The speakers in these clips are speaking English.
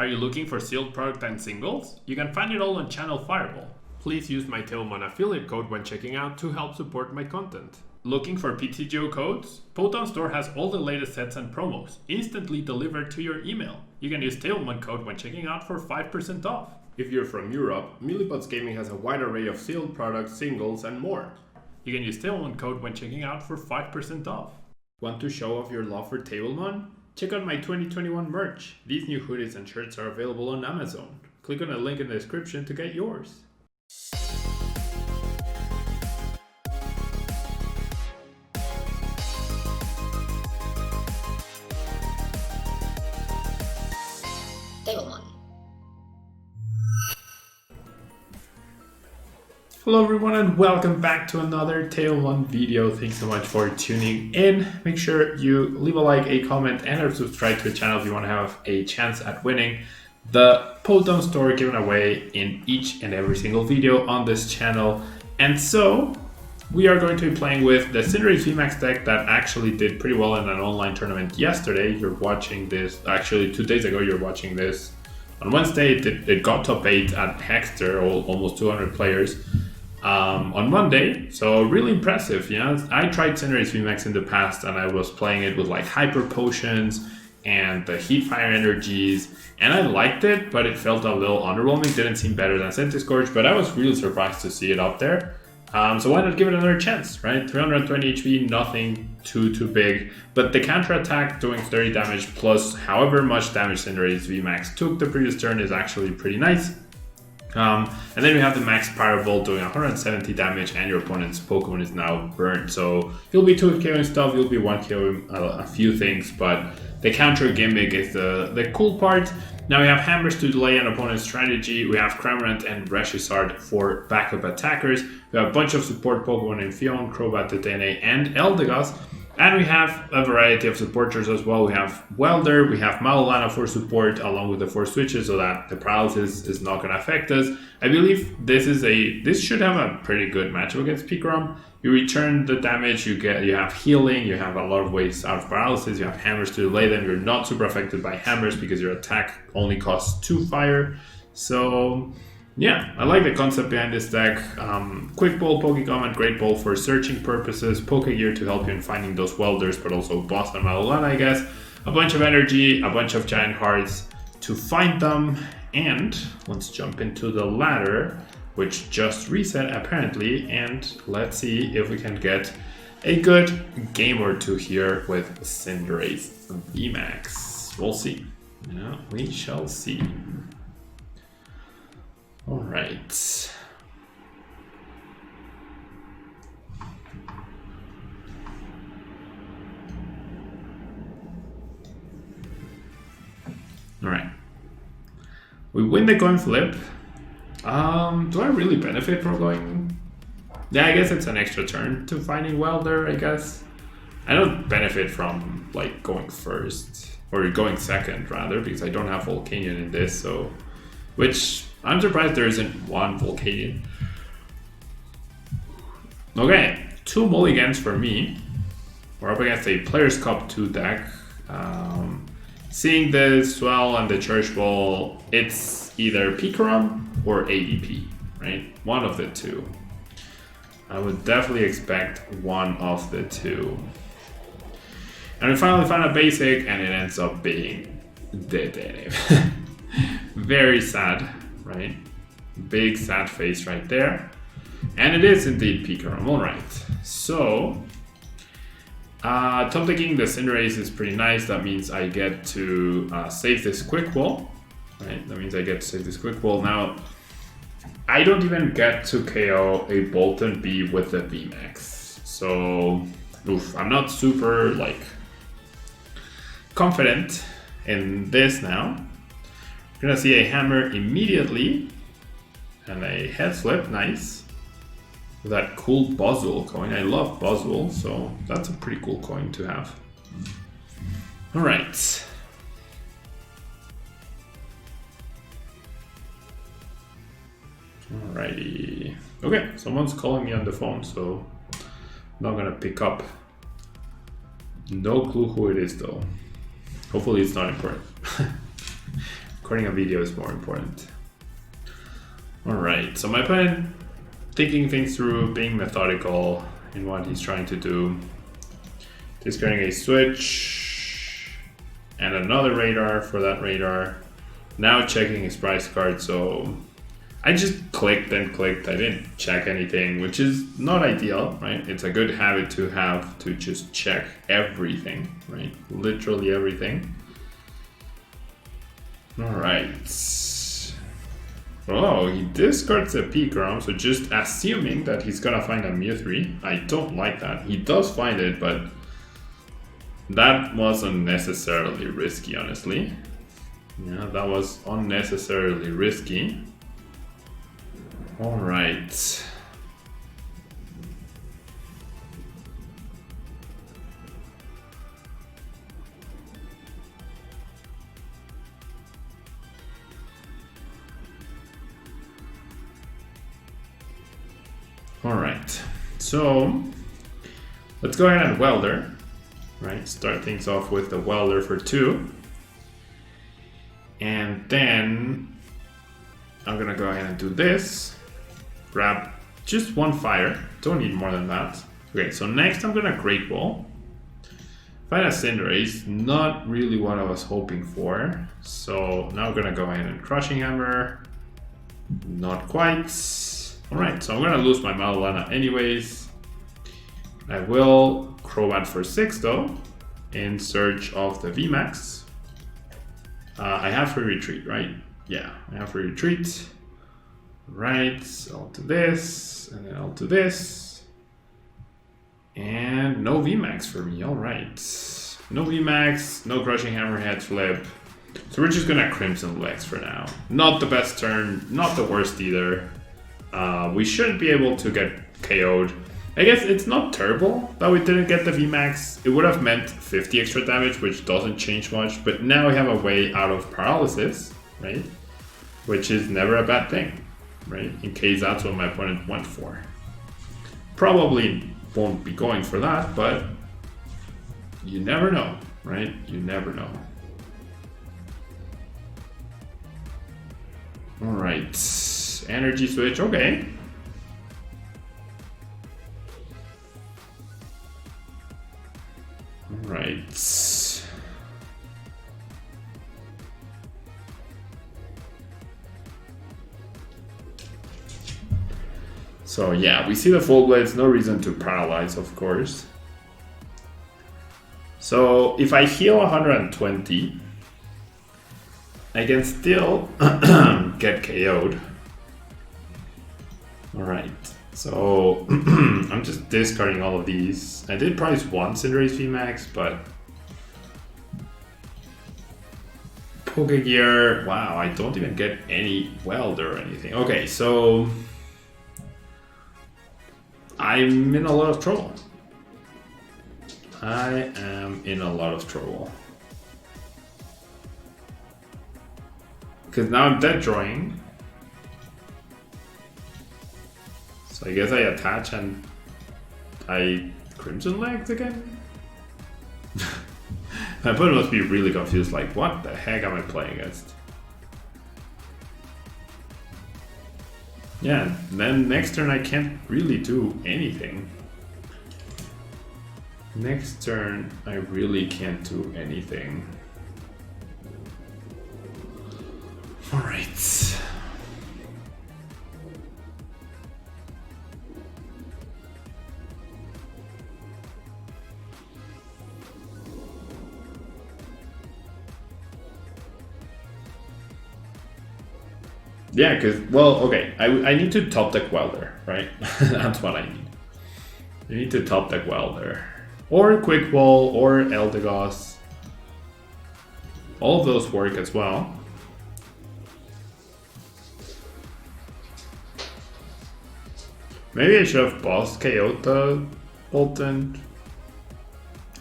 Are you looking for sealed product and singles? You can find it all on Channel Fireball. Please use my Tailmon affiliate code when checking out to help support my content. Looking for PTGO codes? Poton Store has all the latest sets and promos, instantly delivered to your email. You can use Tailmon code when checking out for 5% off. If you're from Europe, Millipots Gaming has a wide array of sealed products, singles, and more. You can use Tailmon code when checking out for 5% off. Want to show off your love for Tailmon? Check out my 2021 merch. These new hoodies and shirts are available on Amazon. Click on the link in the description to get yours. Hello everyone and welcome back to another Tailmon video. Thanks so much for tuning in. Make sure you leave a like, a comment, and or subscribe to the channel if you want to have a chance at winning the Poton Store given away in each and every single video on this channel. And so we are going to be playing with the Cinderace VMAX deck that actually did pretty well in an online tournament yesterday. You're watching this, actually 2 days ago you're watching this. On Wednesday it got top 8 at Hexter, almost 200 players. On Monday, so really impressive. You know, I tried Cinderace VMAX in the past and I was playing it with like hyper potions and the heat fire energies, and I liked it, but it felt a little underwhelming. Didn't seem better than Centiskorch, but I was really surprised to see it up there. So why not give it another chance, right? 320 HP, nothing too big, but the counter attack doing 30 damage plus however much damage Cinderace VMAX took the previous turn is actually pretty nice. And then we have the Max Fireball doing 170 damage, and your opponent's Pokemon is now burned. So he'll be 2KOing stuff, you'll be 1KOing a few things, but the counter gimmick is the cool part. Now we have Hammers to delay an opponent's strategy. We have Cramorant and Reshiram for backup attackers. We have a bunch of support Pokemon in Phione, Crobat V DAA, and Eldegoss. And we have a variety of supporters as well. We have Welder, we have Mallow Lana for support along with the 4 switches so that the paralysis is not going to affect us. I believe this should have a pretty good matchup against PikaRom. You return the damage, you have healing, you have a lot of ways out of paralysis, you have hammers to delay them. You're not super affected by hammers because your attack only costs 2 fire. So yeah, I like the concept behind this deck. Quick Ball, Pokemon, Great Ball for searching purposes, Pokégear to help you in finding those welders, but also Boss and Mallow Lana, I guess. A bunch of energy, a bunch of Giant Hearts to find them, and let's jump into the ladder, which just reset apparently, and let's see if we can get a good game or two here with Cinderace VMAX. We'll see. Yeah, we shall see. All right. All right. We win the coin flip. Do I really benefit from going? Yeah, I guess it's an extra turn to finding Welder, I guess. I don't benefit from like going first or going second rather, because I don't have Volcanion in this, so which I'm surprised there isn't one Volcanion. Okay, 2 mulligans for me. We're up against a Players Cup 2 deck. Seeing the Swell and the Church Ball, it's either PikaRom or ADP, right? One of the two. I would definitely expect one of the two. And we finally found a basic, and it ends up being Dedenne. Very sad, right? Big sad face right there. And it is indeed PikaRom. Alright, so top decking the Cinderace is pretty nice. That means I get to save this Quick Ball. Right? That means I get to save this Quick Ball. Now, I don't even get to KO a Bolton B with the VMAX. So, I'm not super like confident in this now. We're gonna see a hammer immediately and a head flip, nice. With that cool Buzzwole coin. I love Buzzwole, so that's a pretty cool coin to have. Alright. Alrighty. Okay, someone's calling me on the phone, so I'm not gonna pick up. No clue who it is though. Hopefully it's not important. Recording a video is more important. Alright, so my opponent thinking things through, being methodical in what he's trying to do. Discarding a switch and another radar for that radar. Now checking his prize card, so I just clicked and clicked. I didn't check anything, which is not ideal, right? It's a good habit to have to just check everything, right? Literally everything. Alright. Oh, he discards a PikaRom, so just assuming that he's gonna find a Mew3. I don't like that. He does find it, but that was unnecessarily risky, honestly. Yeah, that was unnecessarily risky. Alright. Alright, so let's go ahead and Welder, right? Start things off with the Welder for 2. And then I'm gonna go ahead and do this. Grab just 1 fire, don't need more than that. Okay, so next I'm gonna Great Wall. Find a Cinderace, not really what I was hoping for. So now I'm gonna go ahead and Crushing Hammer. Not quite. Alright, so I'm gonna lose my Mallow Lana anyways. I will Crobat for 6 though, in search of the VMAX. I have free retreat, right? Yeah, I have free retreat. Right, so I'll do this, and then I'll do this. And no VMAX for me, alright. No VMAX, no Crushing Hammer head flip. So we're just gonna Crimson Legs for now. Not the best turn, not the worst either. We shouldn't be able to get KO'd. I guess it's not terrible that we didn't get the VMAX. It would have meant 50 extra damage, which doesn't change much, but now we have a way out of paralysis, right? Which is never a bad thing, right? In case that's what my opponent went for. Probably won't be going for that, but you never know, right? You never know. Alright, energy switch, okay. Right. So yeah, we see the full blades, no reason to paralyze, of course. So if I heal 120, I can still get KO'd. Alright. So I'm just discarding all of these. I did prize 1 Cinderace VMAX, but Pokégear, wow, I don't even get any Welder or anything. Okay, so I'm in a lot of trouble. I am in a lot of trouble. Because now I'm dead drawing. So I guess I attach and I Crimson Legs again? My opponent must be really confused, like what the heck am I playing against? Yeah, then next turn I can't really do anything. Next turn I really can't do anything. Alright. Yeah, because, well, okay, I need to top deck Welder, right? That's what I need. I need to top deck Welder. Or Quick Wall, or Eldegoss. All of those work as well. Maybe I should have boss KO'd the Bolton.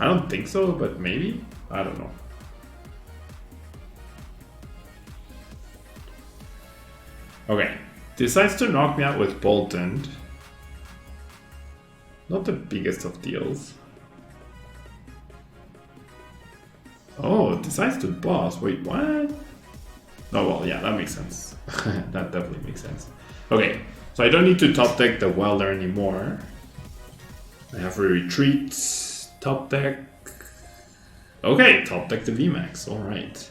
I don't think so, but maybe? I don't know. Okay, decides to knock me out with Bolton. Not the biggest of deals. Oh, decides to boss. Wait, what? Oh, well, yeah, that makes sense. That definitely makes sense. Okay, so I don't need to top deck the Welder anymore. I have a retreat, top deck. Okay, top deck the VMAX, alright.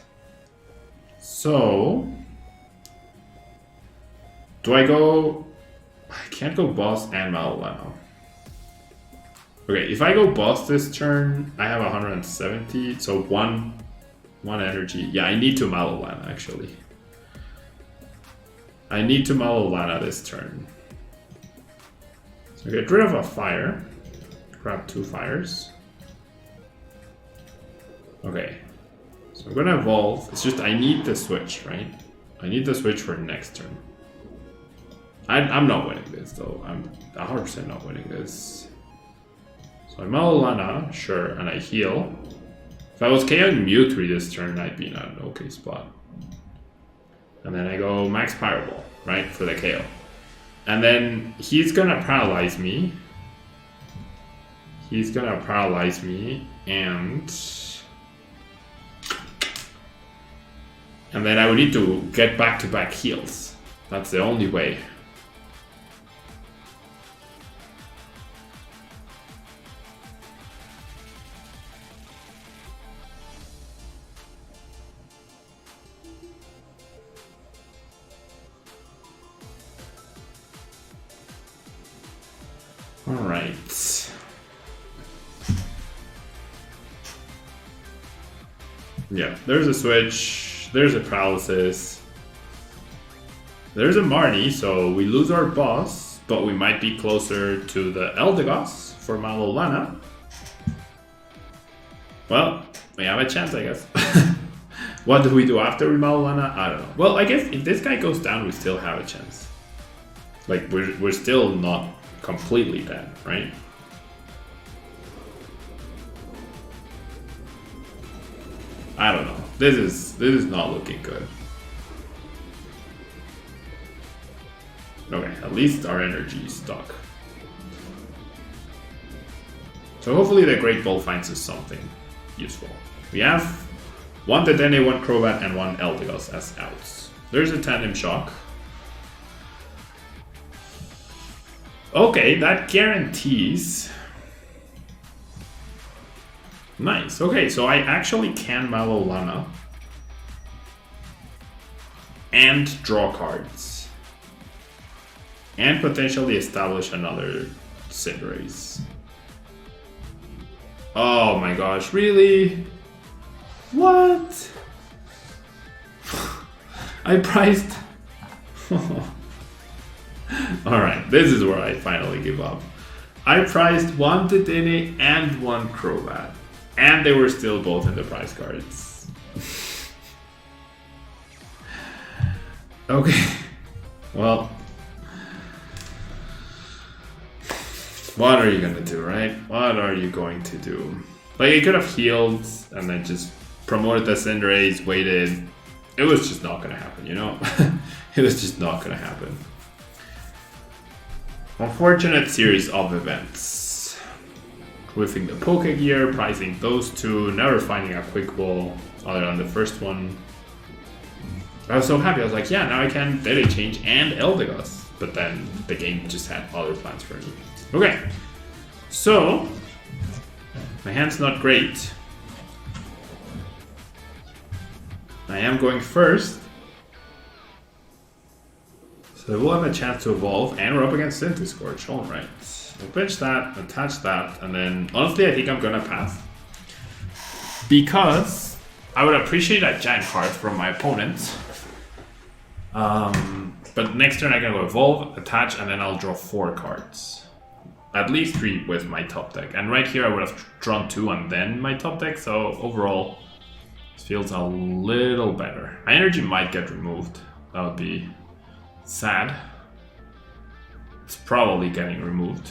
So, do I go... I can't go boss and Mallow Lana. Okay, if I go boss this turn, I have 170, so one energy. Yeah, I need to Mallow Lana, actually. I need to Mallow Lana this turn. So get rid of a fire. Grab 2 fires. Okay. So I'm gonna evolve. It's just I need the switch, right? I need the switch for next turn. I'm not winning this, though. I'm 100% not winning this. So I Mallow Lana, sure, and I heal. If I was KOing Mewtwo this turn, I'd be in an okay spot. And then I go Max Pyro Ball, right, for the KO. And then he's gonna paralyze me. He's gonna paralyze me, and then I would need to get back-to-back heals. That's the only way. Alright. Yeah, there's a switch, there's a paralysis, there's a Marnie, so we lose our boss, but we might be closer to the Eldegoss for Mallow Lana. Well, we have a chance, I guess. What do we do after we Mallow Lana? I don't know. Well, I guess if this guy goes down, we still have a chance. Like, we're still not completely dead, right? I don't know. This is not looking good. Okay, at least our energy is stuck. So hopefully the Great Ball finds us something useful. We have one Dedenne, one Crobat, and one Eldegoss as outs. There's a Tandem Shock. Okay, that guarantees. Nice. Okay, so I actually can Mallow Lana and draw cards and potentially establish another Cinderace. Oh my gosh, really? What? I priced... Alright, this is where I finally give up. I priced one Dedenne and one Crobat, and they were still both in the prize cards. Okay, well, what are you gonna do, right? What are you going to do? Like, I could have healed and then just promoted the Cinderace, waited. It was just not gonna happen, you know? It was just not gonna happen. Unfortunate series of events. Whiffing the Pokégear, pricing those two, never finding a quick ball other than the first one. I was so happy, I was like, yeah, now I can Data Change and Eldegoss. But then the game just had other plans for me. Okay, so my hand's not great. I am going first. So we'll have a chance to evolve, and we're up against Scorch. Alright. We'll pitch that, attach that, and then honestly I think I'm gonna pass. Because I would appreciate a Giant Hearth from my opponent. But next turn I'm gonna evolve, attach, and then I'll draw 4 cards. At least 3 with my top deck. And right here I would have drawn 2 and then my top deck, so overall this feels a little better. My energy might get removed. That would be sad. It's probably getting removed.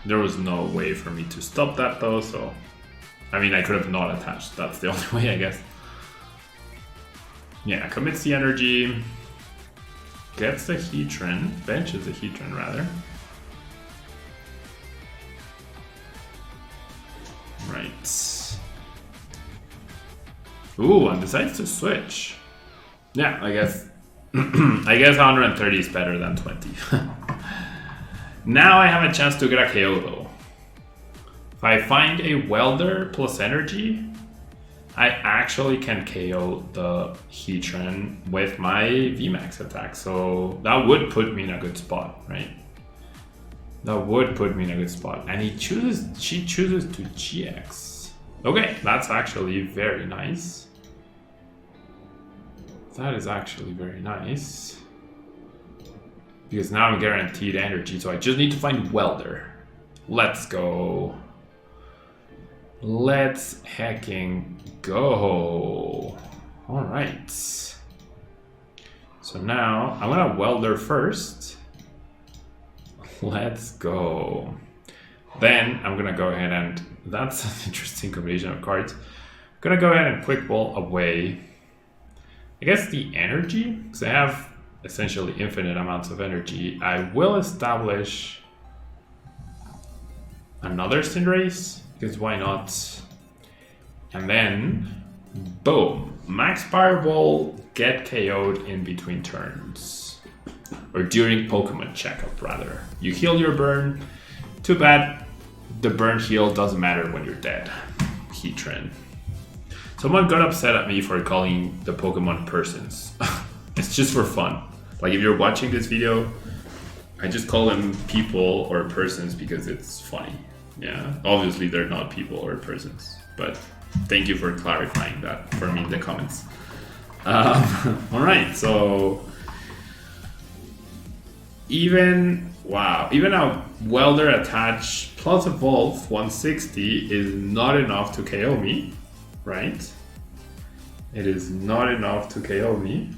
There was no way for me to stop that though, so... I mean, I could have not attached. That's the only way, I guess. Yeah, commits the energy. Gets the Heatran. Benches the Heatran, rather. Right. Ooh, and decides to switch. Yeah, I guess I guess 130 is better than 20. Now I have a chance to get a KO though. If I find a Welder plus energy, I actually can KO the Heatran with my VMAX attack. So that would put me in a good spot, right? That would put me in a good spot. And she chooses to GX. Okay, that's actually very nice. That is actually very nice. Because now I'm guaranteed energy, so I just need to find Welder. Let's go. Let's hecking go. Alright. So now I'm gonna Welder first. Let's go. Then I'm gonna go ahead and that's an interesting combination of cards. I'm gonna go ahead and Quick Ball away. I guess the energy, because I have essentially infinite amounts of energy. I will establish another Cinderace, because why not? And then, boom, Max Fireball, get KO'd in between turns. Or during Pokemon checkup, rather. You heal your burn. Too bad the burn heal doesn't matter when you're dead. Heatran. Someone got upset at me for calling the Pokemon persons. It's just for fun. Like if you're watching this video, I just call them people or persons because it's funny. Yeah, obviously they're not people or persons, but thank you for clarifying that for me in the comments. All right, so even a Welder attach plus Evolve 160 is not enough to KO me, right? It is not enough to KO me.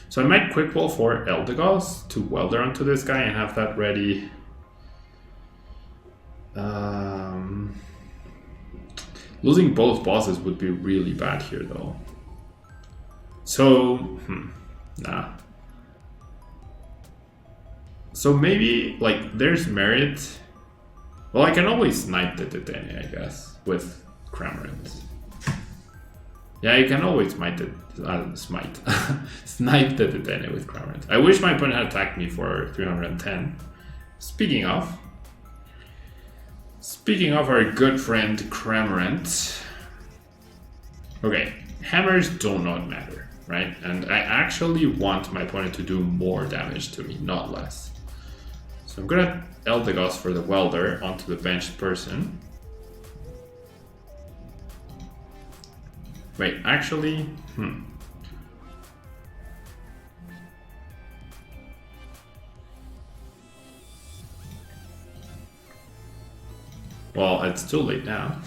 So I might Quick Ball for Eldegoss to Welder onto this guy and have that ready. Losing both bosses would be really bad here though. So, nah. So maybe, like, there's merit. Well, I can always snipe the Dedenne, I guess, with Cramorant. Yeah, you can always snipe the Dedenne with Cramorant. I wish my opponent had attacked me for 310. Speaking of our good friend Cramorant. Okay, hammers do not matter, right? And I actually want my opponent to do more damage to me, not less. So I'm gonna Eldegoss for the Welder onto the benched person. Wait, actually, Well, it's too late now.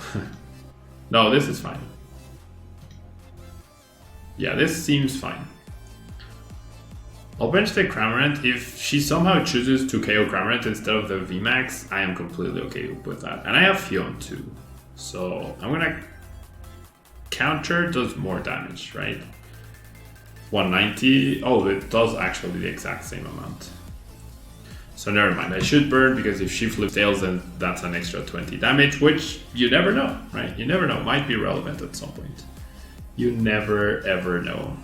No, this is fine. Yeah, this seems fine. I'll bench the Cramorant. If she somehow chooses to KO Cramorant instead of the VMAX, I am completely okay with that. And I have Phione too. So I'm gonna counter does more damage, right? 190. Oh, it does actually the exact same amount. So never mind. I should burn because if she flips tails, then that's an extra 20 damage, which you never know, right? You never know. Might be relevant at some point. You never ever know.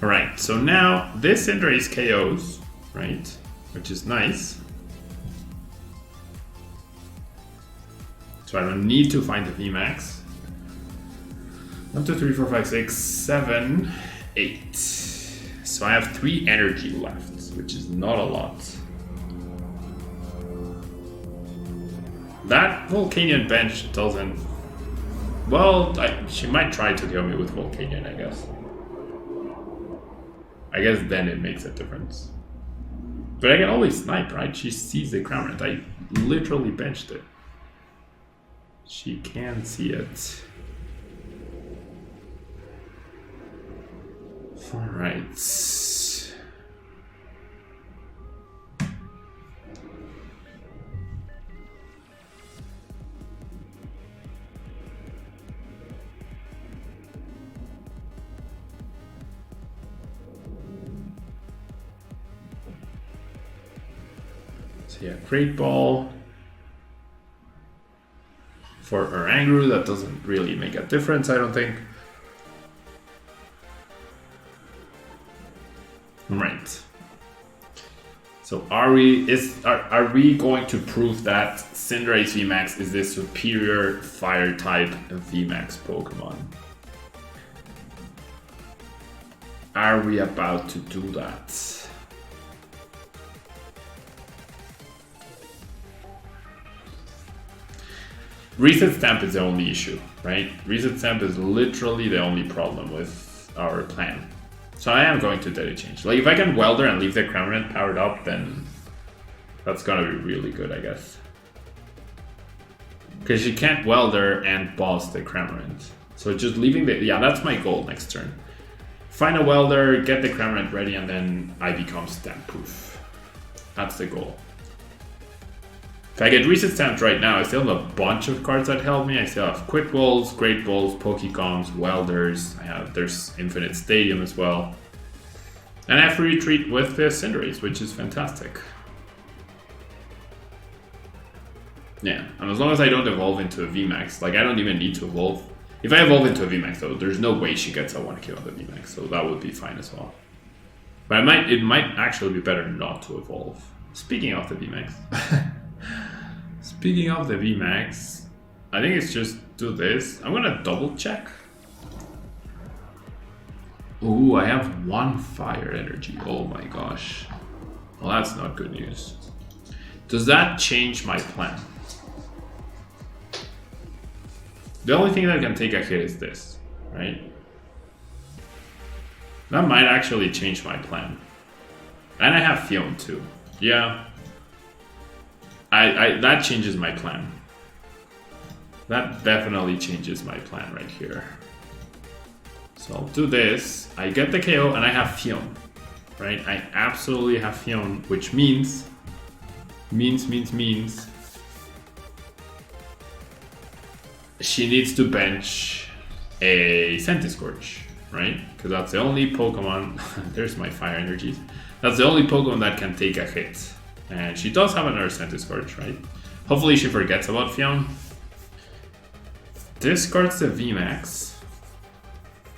Alright, so now this Cinderace KOs, right? Which is nice. So I don't need to find the VMAX. 1, 2, 3, 4, 5, 6, 7, 8. So I have 3 energy left, which is not a lot. That Volcanion bench doesn't... Well, she might try to kill me with Volcanion, I guess. I guess then it makes a difference. But I can always snipe, right? She sees the Cramorant. I literally benched it. She can see it. Alright. So yeah, Great Ball. for Oranguru. That doesn't really make a difference, I don't think. Right. So are we going to prove that Cinderace VMAX is the superior fire type VMAX Pokemon? Are we about to do that? Reset Stamp is the only issue, right? Reset Stamp is literally the only problem with our plan. So I am going to Dedenne change. Like if I can Welder and leave the Cramorant powered up, then that's gonna be really good, I guess. Because she can't Welder and boss the Cramorant. So just leaving the, yeah, that's my goal next turn. Find a Welder, get the Cramorant ready, and then I become stamp proof. That's the goal. If I get Reset Stamped right now, I still have a bunch of cards that help me. I still have Quick Balls, Great Balls, Pokecoms, Welders. There's Infinite Stadium as well. And I have to retreat with the Cinderace, which is fantastic. Yeah, and as long as I don't evolve into a VMAX, like I don't even need to evolve. If I evolve into a VMAX though, there's no way she gets a 1K on the VMAX, so that would be fine as well. But it might actually be better not to evolve. Speaking of the VMAX. Speaking of the VMAX, I think it's just do this. I'm gonna double check. Ooh, I have 1 fire energy. Oh my gosh. Well, that's not good news. Does that change my plan? The only thing that can take a hit is this, right? That might actually change my plan. And I have Phione too. Yeah. That changes my plan. That definitely changes my plan right here. So I'll do this. I get the KO and I have Phione, right? I absolutely have Phione, which means she needs to bench a Centiskorch, right? Because that's the only Pokemon. There's my fire energies. That's the only Pokemon that can take a hit. And she does have another Centiskorch, right? Hopefully she forgets about Phione. Discards the VMAX.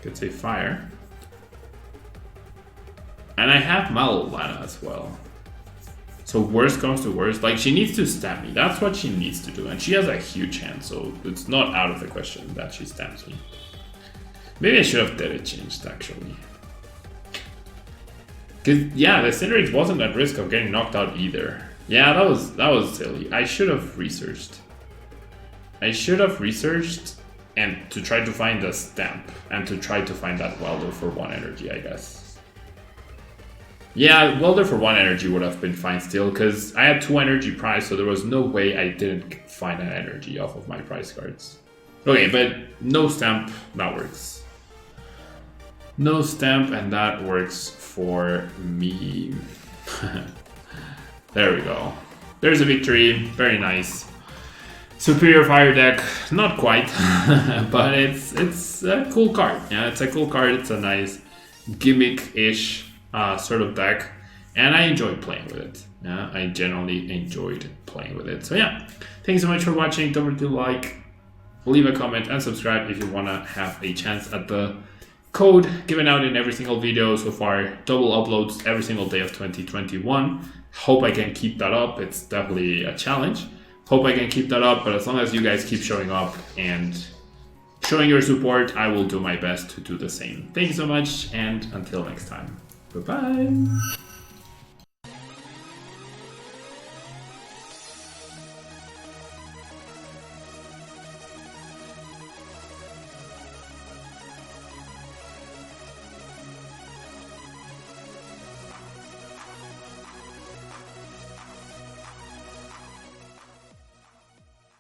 Gets a fire. And I have Mallow Lana as well. So worst comes to worst, like she needs to stamp me. That's what she needs to do. And she has a huge hand, so it's not out of the question that she stamps me. Maybe I should have Dedenne changed actually. Cause yeah, the Cinderace wasn't at risk of getting knocked out either. Yeah, that was silly. I should have researched. And to try to find a stamp and to try to find that Welder for 1 energy, I guess. Yeah, Welder for 1 energy would have been fine still, because I had 2 energy prize, so there was no way I didn't find an energy off of my prize cards. Okay, but no stamp, that works. No stamp, and that works for me. There we go. There's a victory, very nice. Superior fire deck, not quite, but it's a cool card. Yeah, it's a cool card, it's a nice gimmick-ish sort of deck, and I enjoyed playing with it. Yeah, I generally enjoyed playing with it. So yeah, thanks so much for watching. Don't forget to like, leave a comment, and subscribe if you want to have a chance at the code given out in every single video so far. Double uploads every single day of 2021. Hope I can keep that up. It's definitely a challenge. Hope I can keep that up, but as long as you guys keep showing up and showing your support, I will do my best to do the same. Thank you so much, and until next time. Bye-bye.